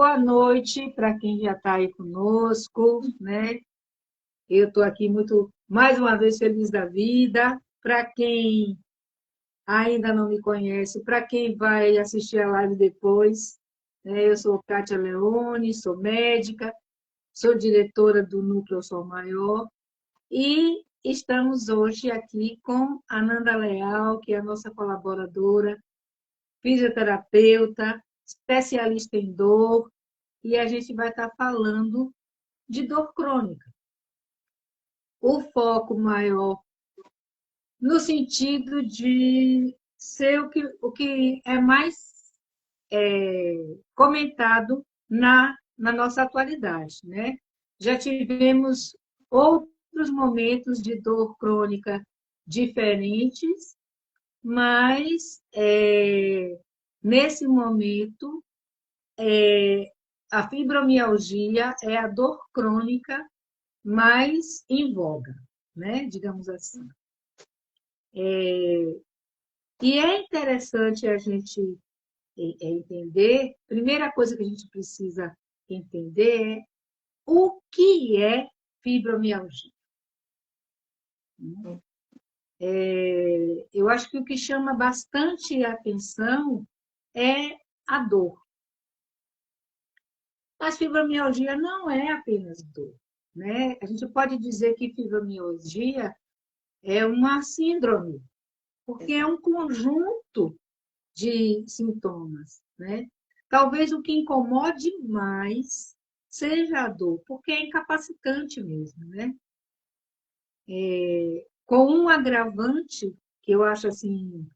Boa noite para quem já está aí conosco, né? Eu estou aqui muito, mais uma vez, feliz da vida. Para quem ainda não me conhece, para quem vai assistir a live depois, né? Eu sou Kátia Leone, sou médica, sou diretora do Núcleo Sol Maior e estamos hoje aqui com a Nanda Leal, que é a nossa colaboradora, fisioterapeuta, especialista em dor, e a gente vai estar falando de dor crônica. O foco maior no sentido de ser o que é mais comentado na nossa atualidade, né? Já tivemos outros momentos de dor crônica diferentes, mas nesse momento a fibromialgia é a dor crônica mais em voga, né? Digamos assim. E é interessante a gente entender, primeira coisa que a gente precisa entender é o que é fibromialgia. Eu acho que o que chama bastante atenção é a dor. Mas fibromialgia não é apenas dor, né? A gente pode dizer que fibromialgia é uma síndrome, porque é um conjunto de sintomas, né? Talvez o que incomode mais seja a dor, porque é incapacitante mesmo, né? Com um agravante que eu acho assim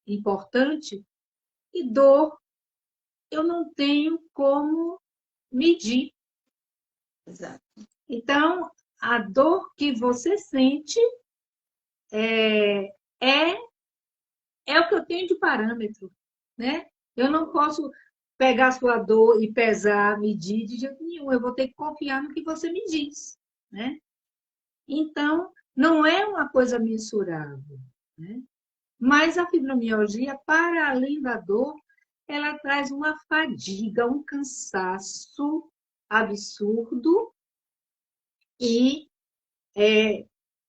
importante, e dor eu não tenho como medir. Exato. Então, a dor que você sente é é o que eu tenho de parâmetro, né? Eu não posso pegar a sua dor e pesar, medir de jeito nenhum. Eu vou ter que confiar no que você me diz, né? Então, não é uma coisa mensurável, né? Mas a fibromialgia, para além da dor, ela traz uma fadiga, um cansaço absurdo e,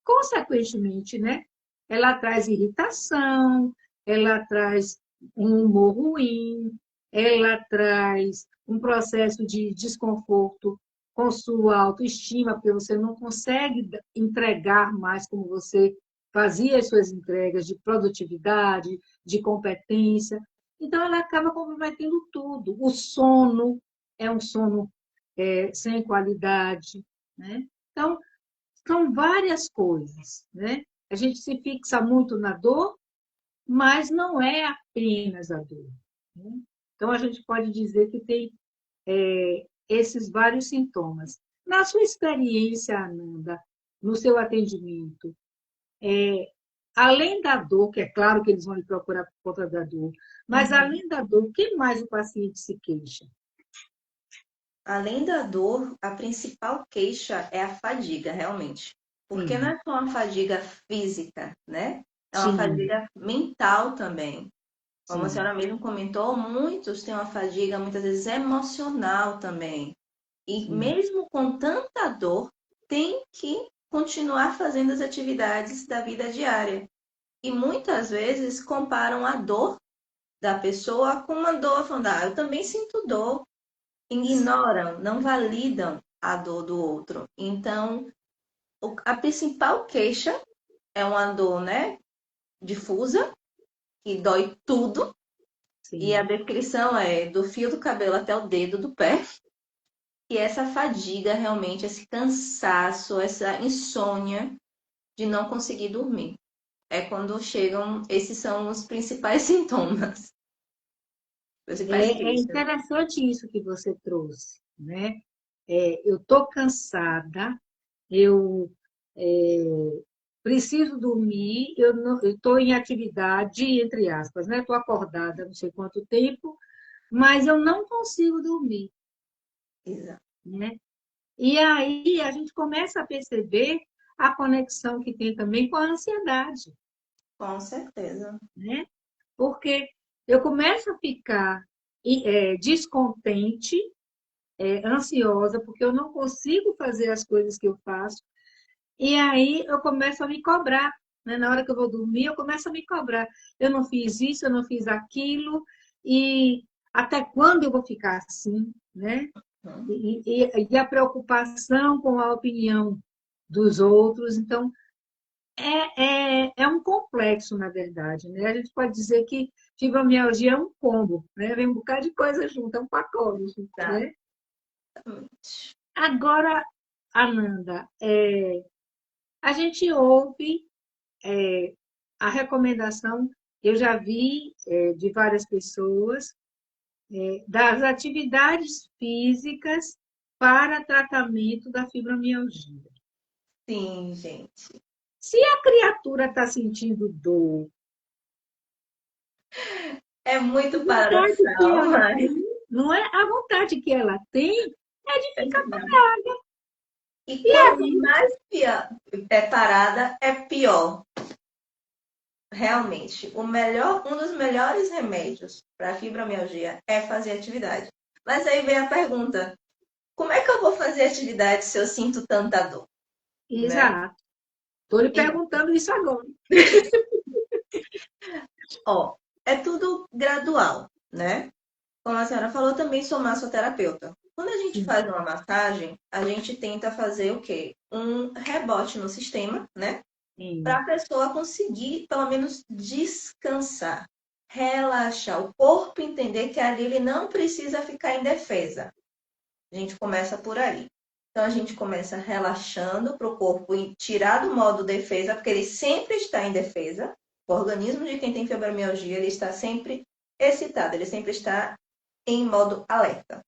consequentemente, né? Ela traz irritação, ela traz um humor ruim, ela traz um processo de desconforto com sua autoestima, porque você não consegue entregar mais como você fazia as suas entregas de produtividade, de competência. Então, ela acaba comprometendo tudo. O sono é um sono sem qualidade, né? Então, são várias coisas, né? A gente se fixa muito na dor, mas não é apenas a dor, né? Então, a gente pode dizer que tem esses vários sintomas. Na sua experiência, Ananda, no seu atendimento, além da dor, que é claro que eles vão lhe procurar por conta da dor, mas Uhum. além da dor, o que mais o paciente se queixa? Além da dor, a principal queixa é a fadiga, realmente. Porque não Sim, é só uma fadiga física, né? É uma sim, fadiga mental também. Como a sim, senhora mesmo comentou, muitos têm uma fadiga muitas vezes emocional também. E sim. mesmo com tanta dor, tem que continuar fazendo as atividades da vida diária. E muitas vezes comparam a dor da pessoa com uma dor, falando, ah, eu também sinto dor. Ignoram, não validam a dor do outro. Então, a principal queixa é uma dor, né, difusa, que dói tudo, e a Sim. descrição é do fio do cabelo até o dedo do pé. E essa fadiga realmente, esse cansaço, essa insônia de não conseguir dormir. É quando chegam, esses são os principais sintomas, principais É queixas. interessante isso que você trouxe, né? Eu estou cansada, eu preciso dormir, eu estou em atividade, entre aspas, né? Estou acordada não sei quanto tempo, mas eu não consigo dormir, Exato. né? E aí a gente começa a perceber a conexão que tem também com a ansiedade, Com certeza. né? Porque eu começo a ficar descontente, ansiosa, porque eu não consigo fazer as coisas que eu faço. E aí eu começo a me cobrar, né? Na hora que eu vou dormir, eu começo a me cobrar. Eu não fiz isso, eu não fiz aquilo, e até quando eu vou ficar assim, né? Uhum. E a preocupação com a opinião dos outros. Então, é um complexo, na verdade, né? A gente pode dizer que fibromialgia é um combo, né? Vem um bocado de coisa junto, é um pacote, né? Exatamente. Agora, Ananda, a gente ouve a recomendação, eu já vi de várias pessoas, das atividades físicas para tratamento da fibromialgia. Sim, gente. Se a criatura está sentindo dor, É a muito vontade que paradoxal, ela mas tem, não é? A vontade que ela tem é de ficar parada. e E quanto aí, mais pior é parada, é pior. Realmente, um dos melhores remédios para a fibromialgia é fazer atividade. Mas aí vem a pergunta: como é que eu vou fazer atividade se eu sinto tanta dor, né? exato. Estou lhe E, perguntando isso agora. ó, é tudo gradual, né? Como a senhora falou, também sou massoterapeuta. Quando a gente Sim, faz uma massagem, a gente tenta fazer o quê? Um rebote no sistema, né? Para sim. a pessoa conseguir, pelo menos, descansar, relaxar, o corpo entender que ali ele não precisa ficar em defesa. A gente começa por aí. Então, a gente começa relaxando para o corpo tirar do modo defesa, porque ele sempre está em defesa. O organismo de quem tem fibromialgia, ele está sempre excitado, ele sempre está em modo alerta.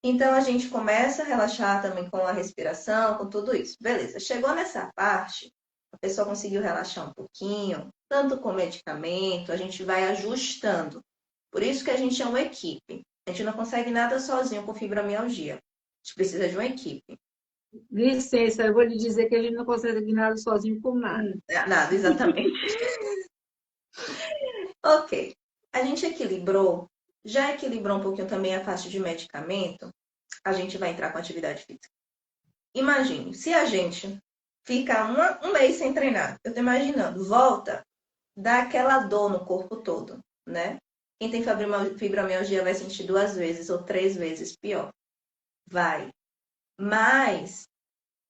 Então, a gente começa a relaxar também com a respiração, com tudo isso. Beleza, chegou nessa parte, a pessoa conseguiu relaxar um pouquinho, tanto com medicamento, a gente vai ajustando. Por isso que a gente é uma equipe. A gente não consegue nada sozinho com fibromialgia. A gente precisa de uma equipe. Licença, eu vou lhe dizer que a gente não consegue nada sozinho com nada. Nada, exatamente. Ok. A gente equilibrou, já equilibrou um pouquinho também a parte de medicamento, a gente vai entrar com atividade física. Imagine, se a gente fica um mês sem treinar, eu tô imaginando, volta, dá aquela dor no corpo todo, né? Quem tem fibromialgia vai sentir 2 vezes ou 3 vezes pior. Vai. Mas,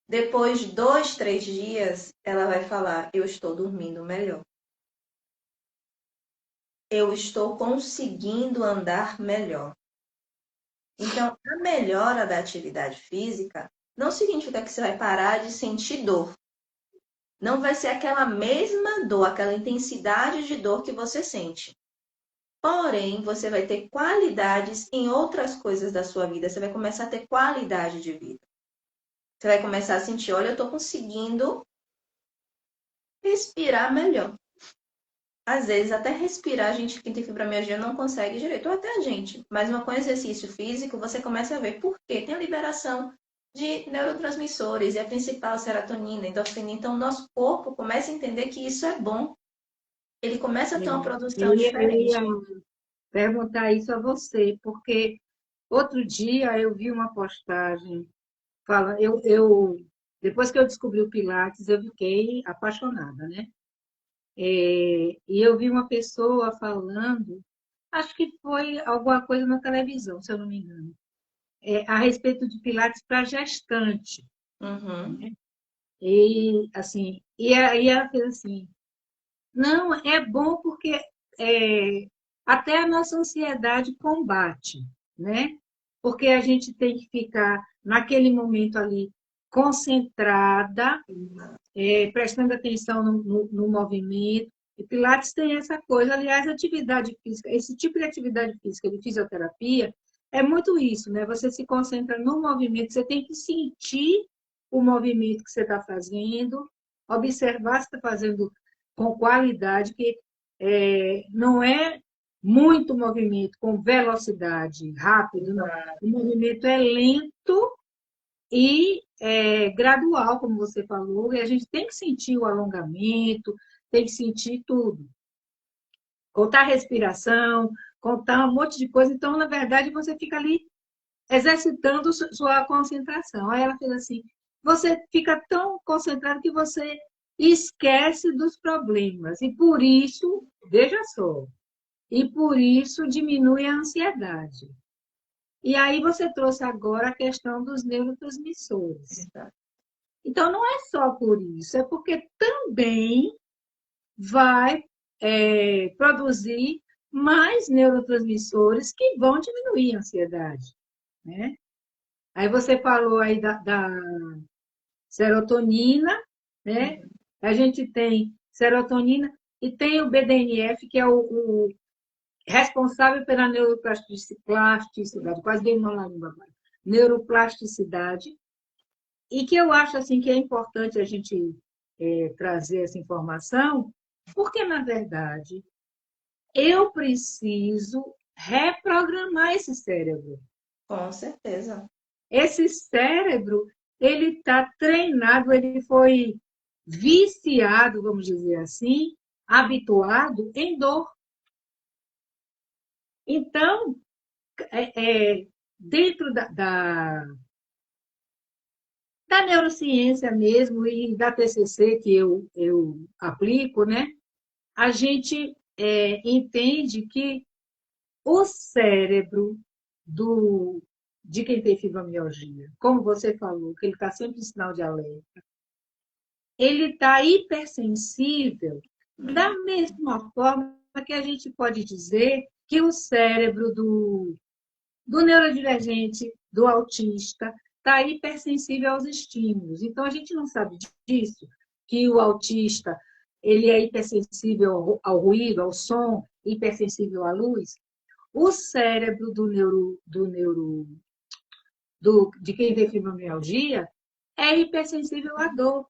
depois de 2, 3 dias, ela vai falar: eu estou dormindo melhor. Eu estou conseguindo andar melhor. Então, a melhora da atividade física não significa que você vai parar de sentir dor. Não vai ser aquela mesma dor, aquela intensidade de dor que você sente. Porém, você vai ter qualidades em outras coisas da sua vida. Você vai começar a ter qualidade de vida. Você vai começar a sentir, olha, eu estou conseguindo respirar melhor. Às vezes, até respirar, a gente que tem fibromialgia não consegue direito, ou até a gente. Mas com exercício físico, você começa a ver por quê. Tem a liberação de neurotransmissores, e a principal serotonina, endorfina. Então, o nosso corpo começa a entender que isso é bom. Ele começa a ter uma produção Eu ia diferente. perguntar isso a você, porque outro dia eu vi uma postagem, depois que eu descobri o Pilates, eu fiquei apaixonada, né? E eu vi uma pessoa falando, acho que foi alguma coisa na televisão, se eu não me engano, a respeito de Pilates para gestante, Uhum. né? E assim, e aí ela fez assim, não, é bom porque até a nossa ansiedade combate, né? Porque a gente tem que ficar naquele momento ali concentrada, prestando atenção no movimento. E Pilates tem essa coisa, aliás, atividade física, esse tipo de atividade física de fisioterapia é muito isso, né? Você se concentra no movimento, você tem que sentir o movimento que você está fazendo, observar se está fazendo com qualidade, que não é muito movimento com velocidade, rápido, não. O movimento é lento e gradual, como você falou, e a gente tem que sentir o alongamento, tem que sentir tudo. Contar a respiração, contar um monte de coisa. Então, na verdade, você fica ali exercitando sua concentração. Aí ela fez assim: você fica tão concentrado que você esquece dos problemas. E por isso, veja só, e por isso diminui a ansiedade. E aí você trouxe agora a questão dos neurotransmissores. Então, não é só por isso, é porque também vai produzir mais neurotransmissores que vão diminuir a ansiedade, né? Aí você falou aí da serotonina, né? A gente tem serotonina e tem o BDNF, que é o responsável pela neuroplasticidade, quase dei uma língua agora, neuroplasticidade, e que eu acho assim que é importante a gente trazer essa informação, porque, na verdade, eu preciso reprogramar esse cérebro. Com certeza. Esse cérebro, ele está treinado, ele foi viciado, vamos dizer assim, habituado em dor. Então, dentro da neurociência mesmo e da TCC que eu aplico, né? A gente entende que o cérebro de quem tem fibromialgia, como você falou, que ele está sempre em sinal de alerta, ele está hipersensível da mesma forma que a gente pode dizer que o cérebro do neurodivergente, do autista, está hipersensível aos estímulos. Então, a gente não sabe disso, que o autista ele é hipersensível ao ruído, ao som, hipersensível à luz. O cérebro de quem tem fibromialgia é hipersensível à dor.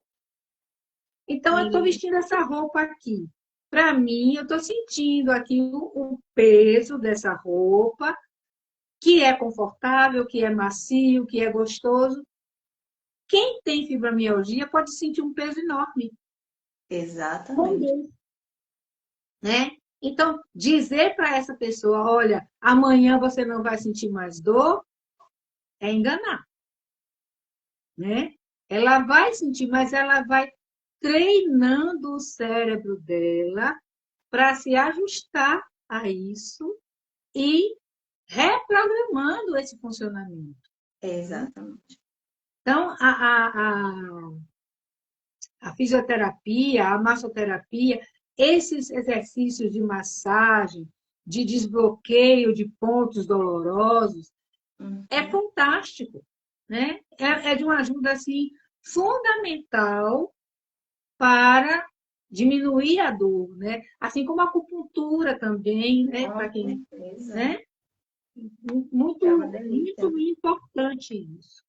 Então, eu estou vestindo essa roupa aqui. Para mim, eu estou sentindo aqui o peso dessa roupa, que é confortável, que é macio, que é gostoso. Quem tem fibromialgia pode sentir um peso enorme. Exatamente. Né? Então, dizer para essa pessoa, olha, amanhã você não vai sentir mais dor, é enganar. Né? Ela vai sentir, mas ela vai treinando o cérebro dela para se ajustar a isso e reprogramando esse funcionamento. Exatamente. Então, a fisioterapia, a massoterapia, esses exercícios de massagem, de desbloqueio de pontos dolorosos, é fantástico, né? É de uma ajuda assim fundamental para diminuir a dor, né? Assim como a acupuntura também, né? Para quem, né? Muito, É uma delícia. muito importante isso.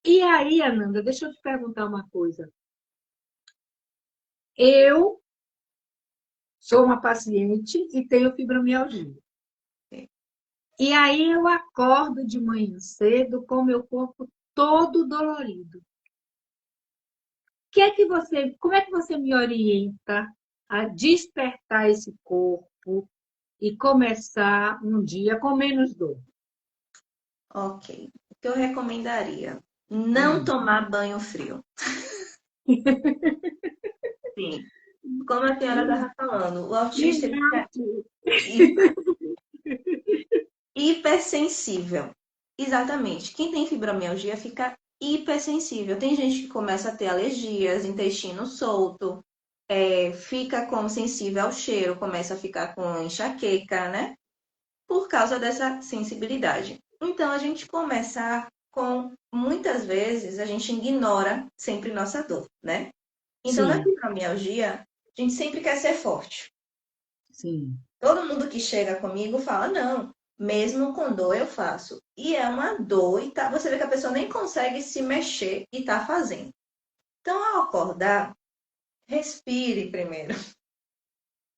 E aí, Ananda, deixa eu te perguntar uma coisa. Eu sou uma paciente e tenho fibromialgia. E aí eu acordo de manhã cedo com meu corpo todo dolorido. Como é que você me orienta a despertar esse corpo e começar um dia com menos dor? Ok. O que eu recomendaria? Não tomar banho frio. Sim. Como a senhora estava falando, o autista ele fica hipersensível. Exatamente. Quem tem fibromialgia fica hipersensível. Tem gente que começa a ter alergias, intestino solto, fica como sensível ao cheiro, começa a ficar com enxaqueca, né? Por causa dessa sensibilidade. Então, a gente começa com, muitas vezes, a gente ignora sempre nossa dor, né? Então, na Sim, fibromialgia, a gente sempre quer ser forte. sim. Todo mundo que chega comigo fala, não, mesmo com dor eu faço. E é uma dor, e tá, você vê que a pessoa nem consegue se mexer e tá fazendo. Então, ao acordar, respire primeiro.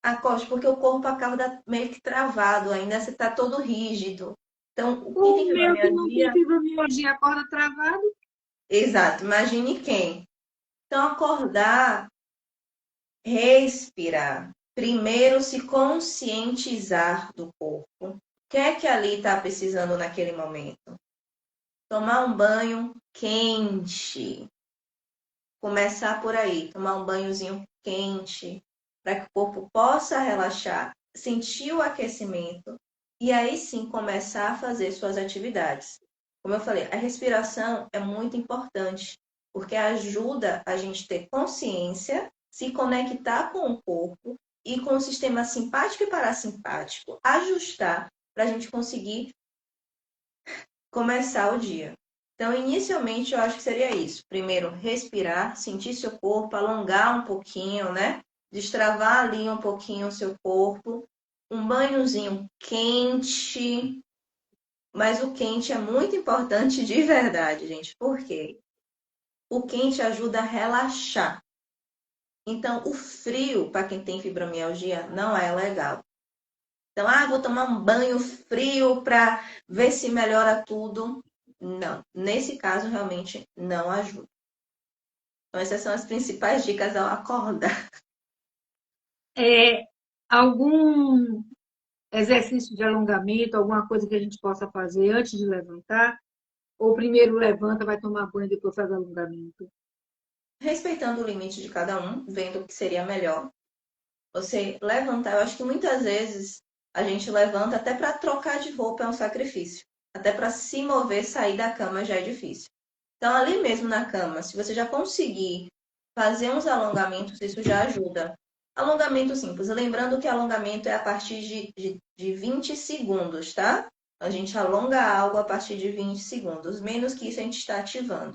Acorde, porque o corpo acaba meio que travado ainda, você tá todo rígido. Então, quem tem O meu que não tem fibromialgia, fibromialgia acorda travado? exato, imagine quem. Então, acordar, respirar. Primeiro, se conscientizar do corpo. O que é que ali está precisando naquele momento? Tomar um banho quente. Começar por aí, tomar um banhozinho quente, para que o corpo possa relaxar, sentir o aquecimento e aí sim começar a fazer suas atividades. Como eu falei, a respiração é muito importante, porque ajuda a gente a ter consciência, se conectar com o corpo e com o sistema simpático e parasimpático, ajustar para a gente conseguir começar o dia. Então, inicialmente, eu acho que seria isso. Primeiro, respirar, sentir seu corpo, alongar um pouquinho, né? Destravar ali um pouquinho o seu corpo. Um banhozinho quente. Mas o quente é muito importante de verdade, gente. Por quê? O quente ajuda a relaxar. Então, o frio, para quem tem fibromialgia, não é legal. Então, vou tomar um banho frio para ver se melhora tudo. Não, nesse caso realmente não ajuda. Então, essas são as principais dicas ao acordar. Algum exercício de alongamento, alguma coisa que a gente possa fazer antes de levantar? Ou primeiro levanta, vai tomar banho, depois faz alongamento? Respeitando o limite de cada um, vendo o que seria melhor. Você levantar, eu acho que muitas vezes a gente levanta até para trocar de roupa é um sacrifício. Até para se mover, sair da cama já é difícil. Então, ali mesmo na cama, se você já conseguir fazer uns alongamentos, isso já ajuda. Alongamento simples. Lembrando que alongamento é a partir de 20 segundos, tá? A gente alonga algo a partir de 20 segundos. Menos que isso a gente está ativando.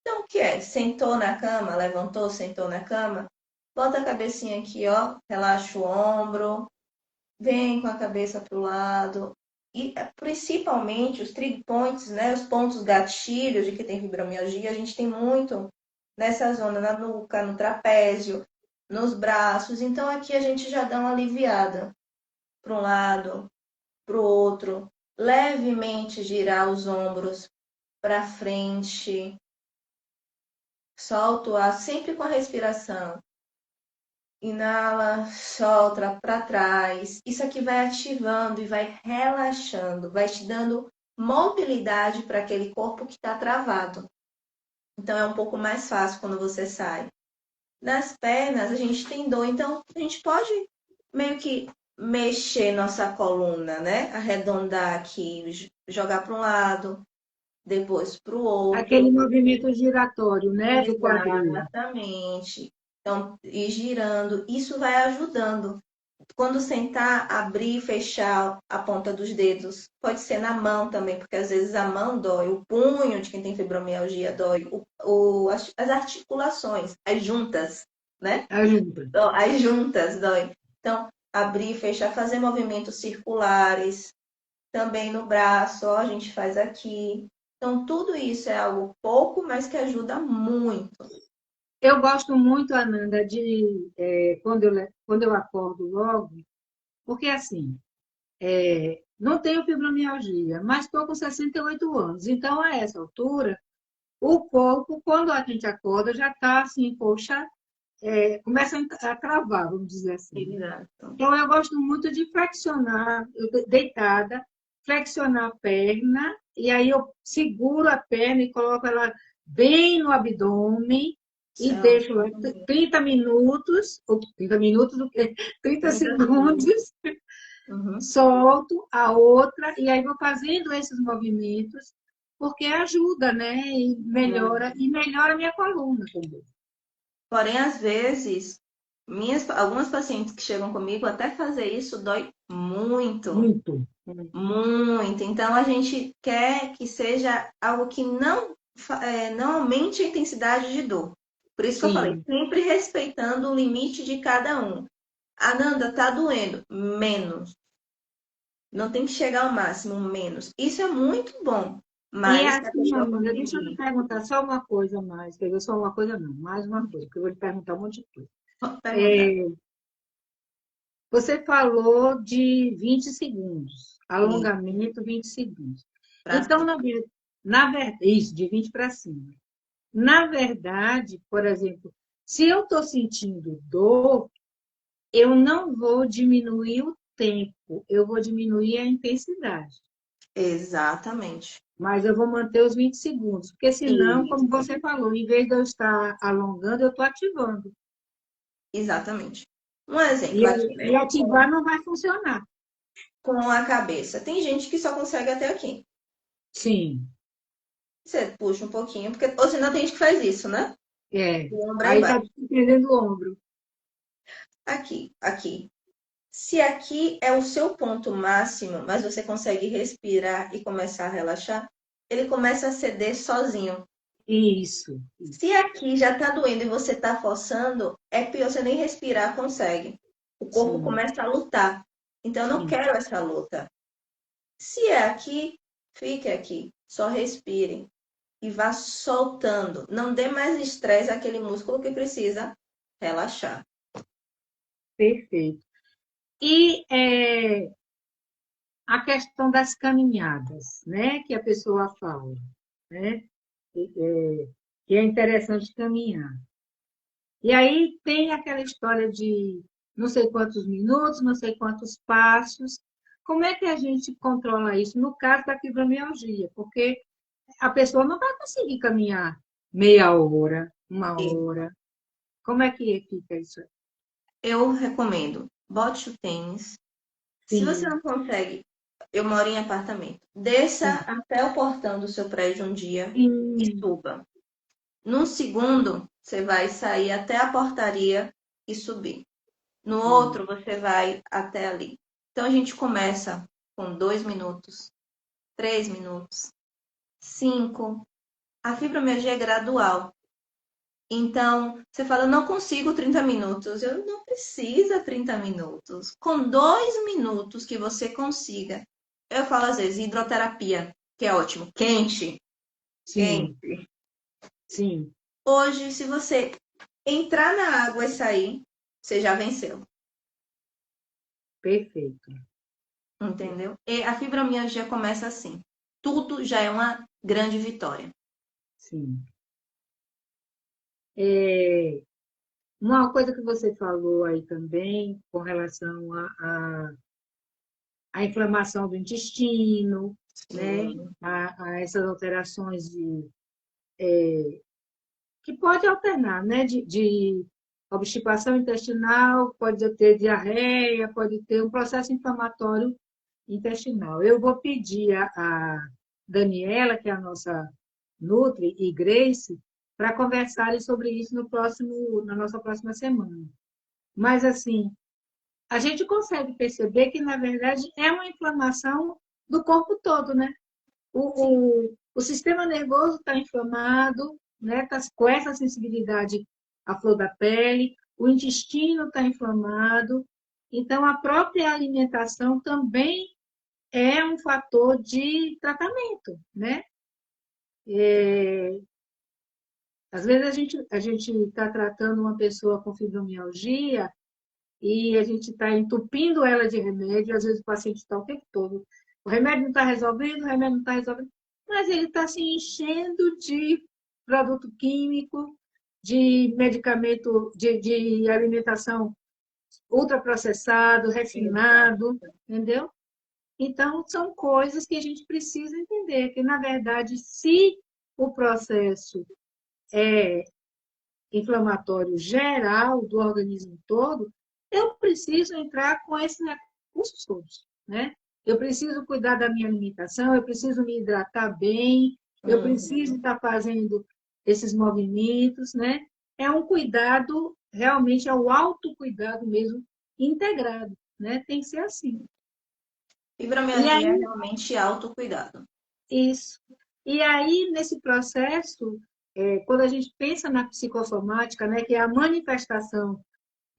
Então, o que é? Sentou na cama, levantou, sentou na cama. Bota a cabecinha aqui, ó. Relaxa o ombro. Vem com a cabeça para o lado. E principalmente os trigger points, né? Os pontos gatilhos de que tem fibromialgia, a gente tem muito nessa zona, na nuca, no trapézio, nos braços. Então aqui a gente já dá uma aliviada para um lado, para o outro. Levemente girar os ombros para frente. Solta o ar sempre com a respiração. Inala, solta para trás. Isso aqui vai ativando e vai relaxando, vai te dando mobilidade para aquele corpo que está travado. Então é um pouco mais fácil quando você sai. Nas pernas a gente tem dor, então a gente pode meio que mexer nossa coluna, né? Arredondar aqui, jogar para um lado, depois para o outro. Aquele movimento giratório, né, do quadril. Exatamente. Então, ir girando, isso vai ajudando. Quando sentar, abrir e fechar a ponta dos dedos. Pode ser na mão também, porque às vezes a mão dói, o punho de quem tem fibromialgia dói, as articulações, as juntas, né? Ajuda. Então, as juntas dói. Então, abrir e fechar, fazer movimentos circulares. Também no braço, ó, a gente faz aqui. Então, tudo isso é algo pouco, mas que ajuda muito. Eu gosto muito, Ananda, quando eu acordo logo, porque assim, não tenho fibromialgia, mas estou com 68 anos. Então, a essa altura, o corpo, quando a gente acorda, já está assim, poxa, começa a travar, vamos dizer assim. Exato. Então, eu gosto muito de flexionar, deitada, flexionar a perna, e aí eu seguro a perna e coloco ela bem no abdômen e deixo lá 30 minutos, ou 30 minutos, o quê? 30 segundos, Uhum. solto a outra, e aí vou fazendo esses movimentos, porque ajuda, né? E melhora a minha coluna também. Porém, às vezes, algumas pacientes que chegam comigo, até fazer isso dói muito, Muito. muito. Então, a gente quer que seja algo que não aumente a intensidade de dor. Por isso que eu falei, Sim. sempre respeitando o limite de cada um. Ananda, tá doendo? Menos. Não tem que chegar ao máximo, menos. Isso é muito bom, E mas se a assim, pessoa Amanda, deixa eu te conseguir. perguntar só uma coisa mais. Quer dizer, só uma coisa não, mais uma coisa, porque eu vou lhe perguntar um monte de coisa. Pode perguntar. Você falou de 20 segundos, E alongamento 20 segundos. pra Então, cima. na verdade, isso, de 20 para cima. Na verdade, por exemplo, se eu estou sentindo dor, eu não vou diminuir o tempo, eu vou diminuir a intensidade. Exatamente. Mas eu vou manter os 20 segundos, porque senão, como Isso, você falou, em vez de eu estar alongando, eu estou ativando. exatamente. Um exemplo aqui, E né? ativar não vai funcionar. Com a cabeça. Tem gente que só consegue até aqui. Sim, Você puxa um pouquinho, porque ou senão tem gente que faz isso, né? é. O ombro é Aí está embaixo. prendendo o ombro. Aqui, aqui. Se aqui é o seu ponto máximo, mas você consegue respirar e começar a relaxar, ele começa a ceder sozinho. Isso. Se aqui já está doendo e você está forçando, é pior você nem respirar consegue. O corpo Sim, começa a lutar. Então, eu não sim. quero essa luta. Se é aqui, fique aqui. Só respire e vá soltando. Não dê mais estresse àquele músculo que precisa relaxar. Perfeito. E a questão das caminhadas, né, que a pessoa fala, né, que é interessante caminhar. E aí tem aquela história de não sei quantos minutos, não sei quantos passos. Como é que a gente controla isso no caso da fibromialgia? Porque a pessoa não vai conseguir caminhar meia hora, uma hora. Como é que fica isso? Eu recomendo, bote o tênis. Se você Sim, não consegue, eu moro em apartamento. Desça sim, até o portão do seu prédio um dia e sim, suba. Num segundo, você vai sair até a portaria e subir. No sim, outro, você vai até ali. Então, a gente começa com 2 minutos, 3 minutos, 5. A fibromialgia é gradual. Então, você fala, não consigo 30 minutos. Eu não precisa 30 minutos. Com 2 minutos que você consiga. Eu falo às vezes, hidroterapia, que é ótimo. Quente, sim, quente. sim, Hoje, se você entrar na água e sair, você já venceu. perfeito. Entendeu? E a fibromialgia começa assim. Tudo já é uma grande vitória. Sim. É, uma coisa que você falou aí também, com relação à inflamação do intestino, né? Sim, A essas alterações que pode alternar, né? De obstipação intestinal, pode ter diarreia, pode ter um processo inflamatório intestinal. Eu vou pedir a Daniela, que é a nossa Nutri, e Grace, para conversarem sobre isso na nossa próxima semana. Mas, assim, a gente consegue perceber que, na verdade, é uma inflamação do corpo todo, né? sim. O sistema nervoso está inflamado, né? Tá com essa sensibilidade à flor da pele, o intestino está inflamado, então a própria alimentação também é um fator de tratamento, né? Às vezes a gente está tratando uma pessoa com fibromialgia e a gente está entupindo ela de remédio, às vezes o paciente está o tempo todo. O remédio não está resolvendo, o remédio não está resolvendo, mas ele está se enchendo de produto químico, de medicamento, de alimentação ultraprocessado, refinado, entendeu? Então, são coisas que a gente precisa entender, que, na verdade, se o processo é inflamatório geral do organismo todo, eu preciso entrar com esses recursos todos, né? Eu preciso cuidar da minha alimentação, eu preciso me hidratar bem, eu preciso Uhum. estar fazendo esses movimentos, né? É um cuidado, realmente é o autocuidado mesmo, integrado, né? Tem que ser assim. E Fibromialgia é aí, realmente autocuidado. isso. E aí, nesse processo, quando a gente pensa na psicossomática, né, que é a manifestação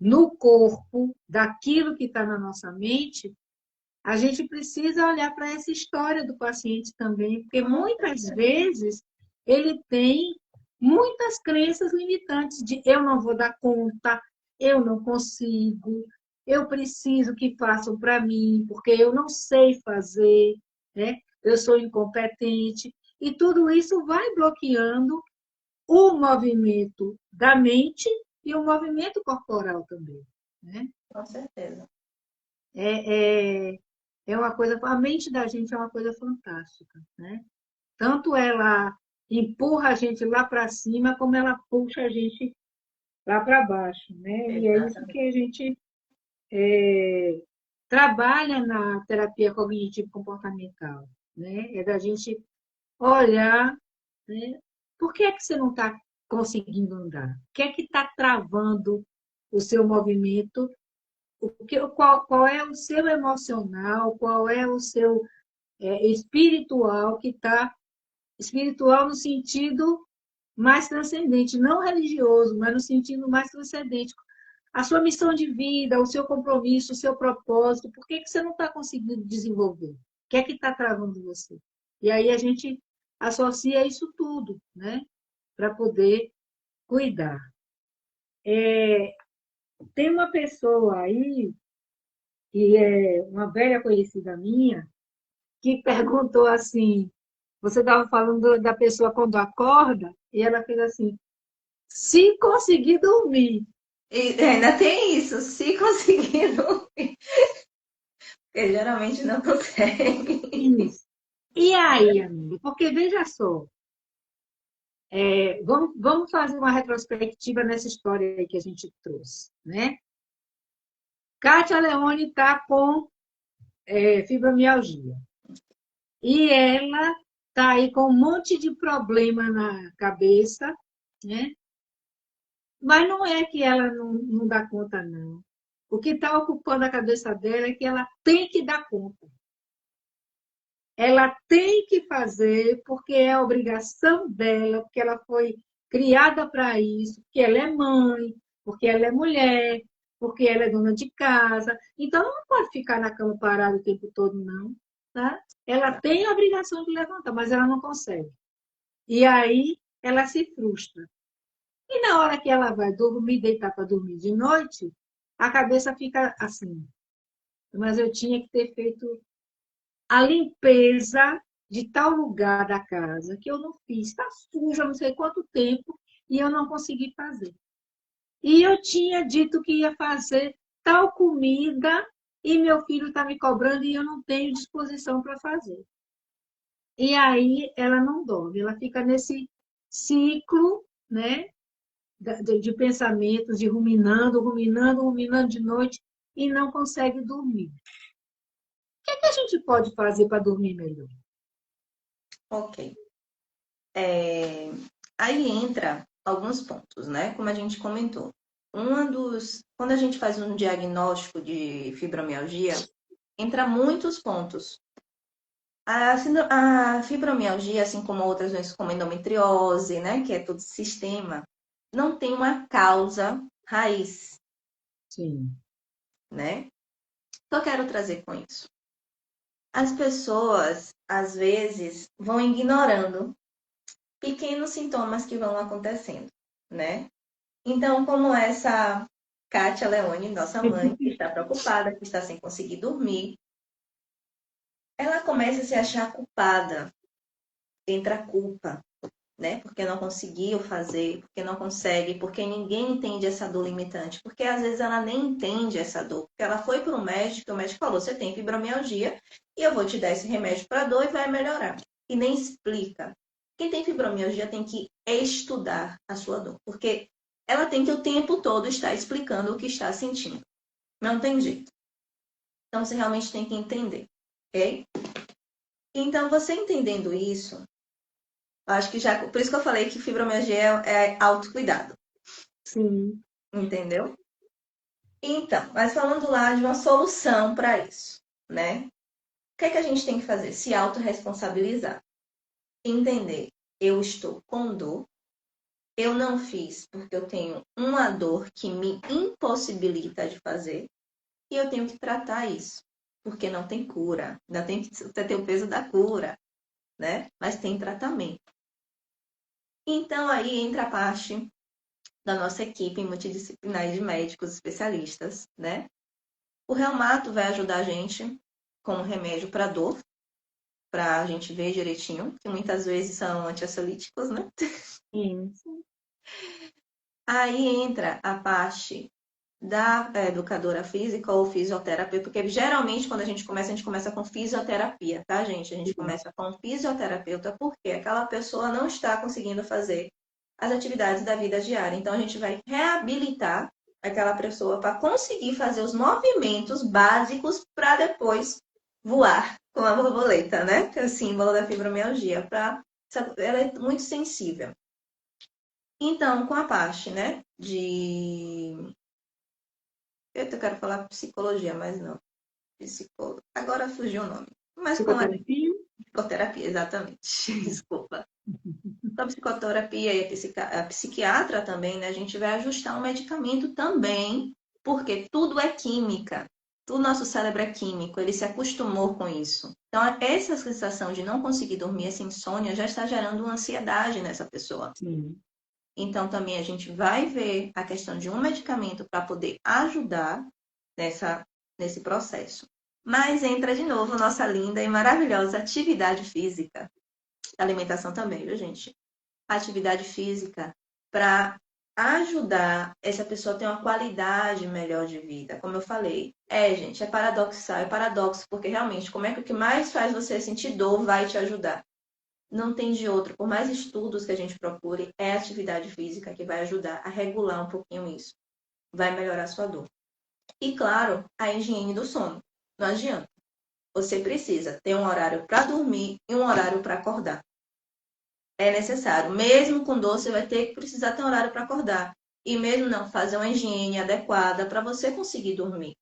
no corpo daquilo que está na nossa mente, a gente precisa olhar para essa história do paciente também, porque Com muitas certeza. vezes ele tem muitas crenças limitantes de eu não vou dar conta, eu não consigo, eu preciso que façam para mim, porque eu não sei fazer, né? Eu sou incompetente. E tudo isso vai bloqueando o movimento da mente e o movimento corporal também. né? Com certeza. É, é, é uma coisa, a mente da gente é uma coisa fantástica, né? Tanto ela empurra a gente lá para cima, como ela puxa a gente lá para baixo, né? E é isso que Exatamente. a gente trabalha na terapia cognitivo-comportamental, né? É da gente olhar, né? Por que é que você não está conseguindo andar? O que é que está travando o seu movimento? Qual é o seu emocional? Qual é o seu espiritual que está espiritual no sentido mais transcendente, não religioso, mas no sentido mais transcendente. A sua missão de vida, o seu compromisso, o seu propósito, por que que você não está conseguindo desenvolver? O que é que está travando você? E aí a gente associa isso tudo, né? Para poder cuidar. Tem uma pessoa aí, que é uma velha conhecida minha, que perguntou assim: você estava falando da pessoa quando acorda, e ela fez assim: se conseguir dormir. E ainda tem isso, se conseguir dormir, porque geralmente não consegue. Isso. E aí, amiga? Porque veja só, vamos fazer uma retrospectiva nessa história aí que a gente trouxe, né? Kátia Leone está com fibromialgia. E ela está aí com um monte de problema na cabeça, né? Mas não é que ela não dá conta, não. O que está ocupando a cabeça dela é que ela tem que dar conta. Ela tem que fazer porque é a obrigação dela, porque ela foi criada para isso, porque ela é mãe, porque ela é mulher, porque ela é dona de casa. Então, ela não pode ficar na cama parada o tempo todo, não. Tá? Ela tem a obrigação de levantar, mas ela não consegue. E aí, ela se frustra. E na hora que ela vai dormir, deitar para dormir de noite, a cabeça fica assim. Mas eu tinha que ter feito a limpeza de tal lugar da casa que eu não fiz. Está suja, não sei quanto tempo, e eu não consegui fazer. E eu tinha dito que ia fazer tal comida, e meu filho está me cobrando e eu não tenho disposição para fazer. E aí ela não dorme, ela fica nesse ciclo, né, de pensamentos, de ruminando, ruminando, ruminando de noite e não consegue dormir. O que é que a gente pode fazer para dormir melhor? Ok. É, aí entra alguns pontos, né? Como a gente comentou. Quando a gente faz um diagnóstico de fibromialgia, entra muitos pontos. A fibromialgia, assim como outras doenças como endometriose, né? Que é todo sistema, não tem uma causa raiz, Sim. né? O que eu quero trazer com isso? As pessoas, às vezes, vão ignorando pequenos sintomas que vão acontecendo, né? Então, como essa Kátia Leone, nossa mãe, que está preocupada, que está sem conseguir dormir, ela começa a se achar culpada, entra a culpa, né? Porque não conseguiu fazer, porque não consegue, porque ninguém entende essa dor limitante, porque às vezes ela nem entende essa dor, porque ela foi para o médico falou, você tem fibromialgia e eu vou te dar esse remédio para dor e vai melhorar. E nem explica. Quem tem fibromialgia tem que estudar a sua dor, porque ela tem que o tempo todo estar explicando o que está sentindo. Não tem jeito. Então você realmente tem que entender, ok? Então você entendendo isso, acho que já, por isso que eu falei que fibromialgia é autocuidado, Sim. entendeu? Então, mas falando lá de uma solução para isso, né? O que é que a gente tem que fazer? Se autorresponsabilizar. Entender, eu estou com dor, eu não fiz porque eu tenho uma dor que me impossibilita de fazer e eu tenho que tratar isso, porque não tem cura, ainda tem que ter o peso da cura, né? Mas tem tratamento. Então aí entra a parte da nossa equipe multidisciplinar de médicos especialistas, né? O reumato vai ajudar a gente como remédio para dor, para a gente ver direitinho, que muitas vezes são antiansiolíticos, né? Sim. Aí entra a parte da educadora física ou fisioterapeuta, porque geralmente quando a gente começa com fisioterapia, tá, gente? A gente começa com fisioterapeuta porque aquela pessoa não está conseguindo fazer as atividades da vida diária. Então a gente vai reabilitar aquela pessoa para conseguir fazer os movimentos básicos para depois voar com a borboleta, né? Que é o símbolo da fibromialgia. Ela é muito sensível. Então, com a parte, né, eu quero falar psicologia, mas não. Agora fugiu o nome. Mas com a Psicoterapia? psicoterapia, exatamente. Desculpa. Com a psicoterapia e a psiquiatra também, né? A gente vai ajustar um medicamento também, porque tudo é química. O nosso cérebro é químico, ele se acostumou com isso. Então, essa sensação de não conseguir dormir, essa insônia, já está gerando uma ansiedade nessa pessoa. Sim. Então, também a gente vai ver a questão de um medicamento para poder ajudar nesse processo. Mas entra de novo nossa linda e maravilhosa atividade física. Alimentação também, viu, gente? Atividade física para ajudar essa pessoa a ter uma qualidade melhor de vida. Como eu falei, gente, é paradoxal, é paradoxo, porque realmente, como é que o que mais faz você sentir dor vai te ajudar? Não tem de outro. Por mais estudos que a gente procure, é a atividade física que vai ajudar a regular um pouquinho isso. Vai melhorar a sua dor. E, claro, a higiene do sono. Não adianta. Você precisa ter um horário para dormir e um horário para acordar. É necessário. Mesmo com dor, você vai precisar ter um horário para acordar. E mesmo não, fazer uma higiene adequada para você conseguir dormir.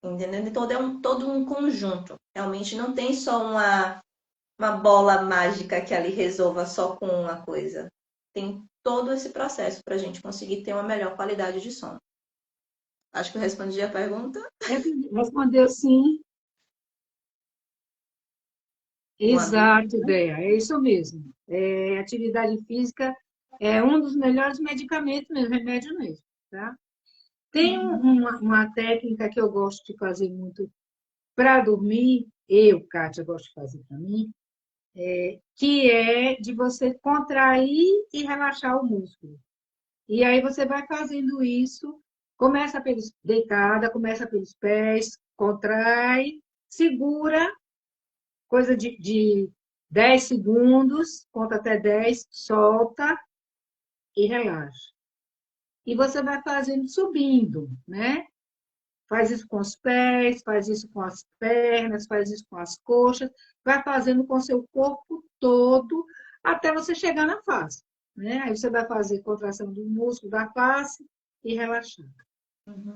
Entendeu? Então, é todo um conjunto. Realmente não tem só uma bola mágica que ali resolva só com uma coisa. Tem todo esse processo para a gente conseguir ter uma melhor qualidade de sono. Acho que eu respondi a pergunta. Respondeu sim. Uma Exato, dúvida? ideia. É isso mesmo. Atividade física é um dos melhores medicamentos mesmo, remédio mesmo, tá? Tem uma técnica que eu gosto de fazer muito para dormir, Kátia, gosto de fazer para mim, que é de você contrair e relaxar o músculo. E aí você vai fazendo isso, começa pelos deitada, começa pelos pés, contrai, segura, coisa de 10 segundos, conta até 10, solta e relaxa. E você vai fazendo subindo, né? Faz isso com os pés, faz isso com as pernas, faz isso com as coxas, vai fazendo com o seu corpo todo até você chegar na face. Né? Aí você vai fazer contração do músculo da face e relaxar.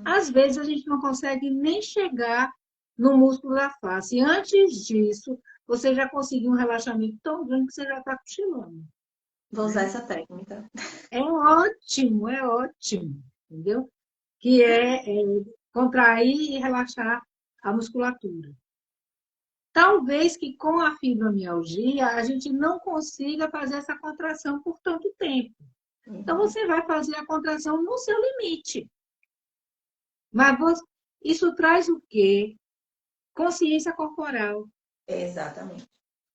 Às vezes a gente não consegue nem chegar no músculo da face. E antes disso, você já conseguiu um relaxamento tão grande que você já está cochilando. Vou usar essa técnica. É ótimo, entendeu? Que é contrair e relaxar a musculatura. Talvez que com a fibromialgia a gente não consiga fazer essa contração por tanto tempo. Então você vai fazer a contração no seu limite. Mas isso traz o quê? Consciência corporal. Exatamente.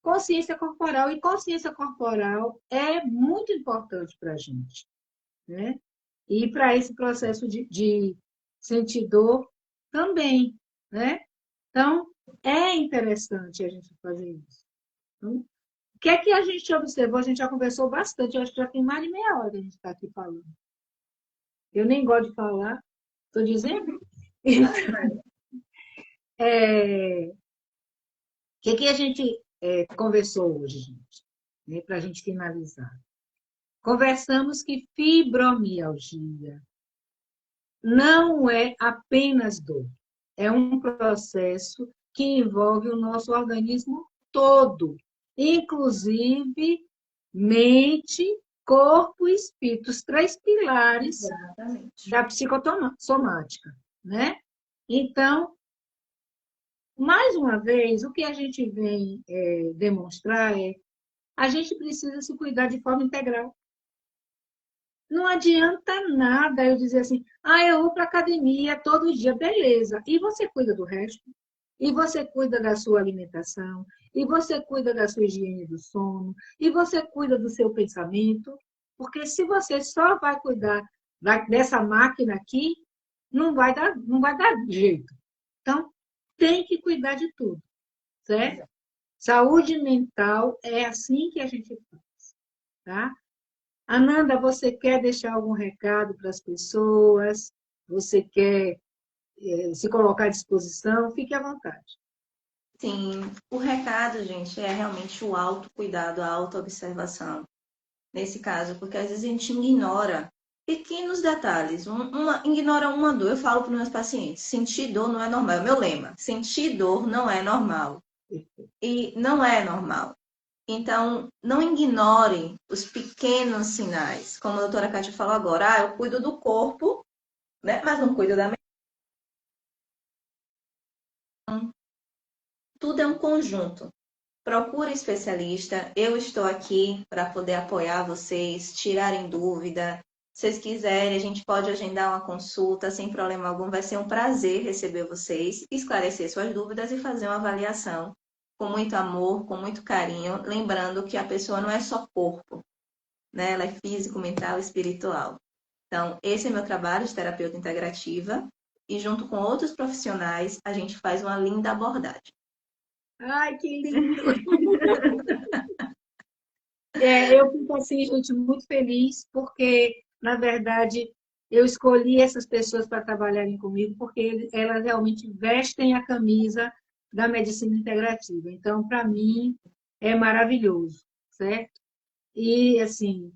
Consciência corporal. E consciência corporal é muito importante para a gente. Né? E para esse processo de sentir dor também. Né? Então, é interessante a gente fazer isso. Então, o que é que a gente observou? A gente já conversou bastante, eu acho que já tem mais de meia hora que a gente está aqui falando. Eu nem gosto de falar, estou dizendo. O que a gente conversou hoje, gente? Né, para a gente finalizar. Conversamos que fibromialgia não é apenas dor, é um processo que envolve o nosso organismo todo, inclusive mente, corpo e espírito, os três pilares Exatamente. da psicossomática, né? Então, mais uma vez, o que a gente vem demonstrar é a gente precisa se cuidar de forma integral. Não adianta nada eu dizer assim, eu vou para a academia todo dia, beleza. E você cuida do resto? E você cuida da sua alimentação? E você cuida da sua higiene do sono? E você cuida do seu pensamento? Porque se você só vai cuidar dessa máquina aqui, não vai dar jeito. Então, tem que cuidar de tudo, certo? Saúde mental é assim que a gente faz, tá? Ananda, você quer deixar algum recado para as pessoas? Você quer se colocar à disposição? Fique à vontade. Sim, o recado, gente, é realmente o autocuidado, a autoobservação. Nesse caso, porque às vezes a gente ignora pequenos detalhes, ignora uma dor. Eu falo para os meus pacientes, sentir dor não é normal. É o meu lema, sentir dor não é normal. E não é normal. Então, não ignore os pequenos sinais. Como a doutora Kátia falou agora, eu cuido do corpo, né? Mas não cuido da mente. Tudo é um conjunto. Procure especialista. Eu estou aqui para poder apoiar vocês, tirarem dúvida. Se vocês quiserem, a gente pode agendar uma consulta sem problema algum. Vai ser um prazer receber vocês, esclarecer suas dúvidas e fazer uma avaliação com muito amor, com muito carinho. Lembrando que a pessoa não é só corpo, né? Ela é físico, mental e espiritual. Então, esse é meu trabalho de terapeuta integrativa e junto com outros profissionais, a gente faz uma linda abordagem. Ai, que lindo! Eu fico assim, gente, muito feliz, porque, na verdade, eu escolhi essas pessoas para trabalharem comigo, porque elas realmente vestem a camisa da medicina integrativa. Então, para mim, é maravilhoso, certo? E, assim,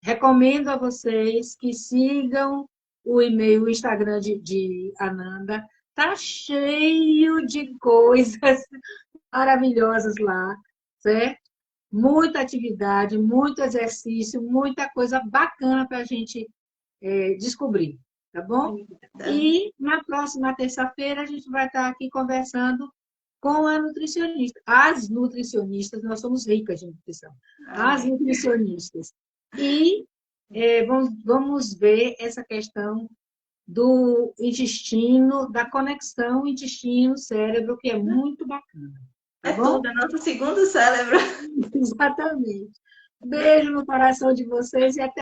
recomendo a vocês que sigam o e-mail, o Instagram de Ananda. Tá cheio de coisas maravilhosas lá, certo? Muita atividade, muito exercício, muita coisa bacana para a gente descobrir, tá bom? E na próxima terça-feira a gente vai estar aqui conversando com a nutricionista. As nutricionistas, nós somos ricas de nutrição. As Amém. nutricionistas. E vamos ver essa questão do intestino, da conexão intestino-cérebro, que é muito bacana. Tá É bom? tudo, é nosso segundo cérebro. Exatamente. Beijo no coração de vocês e até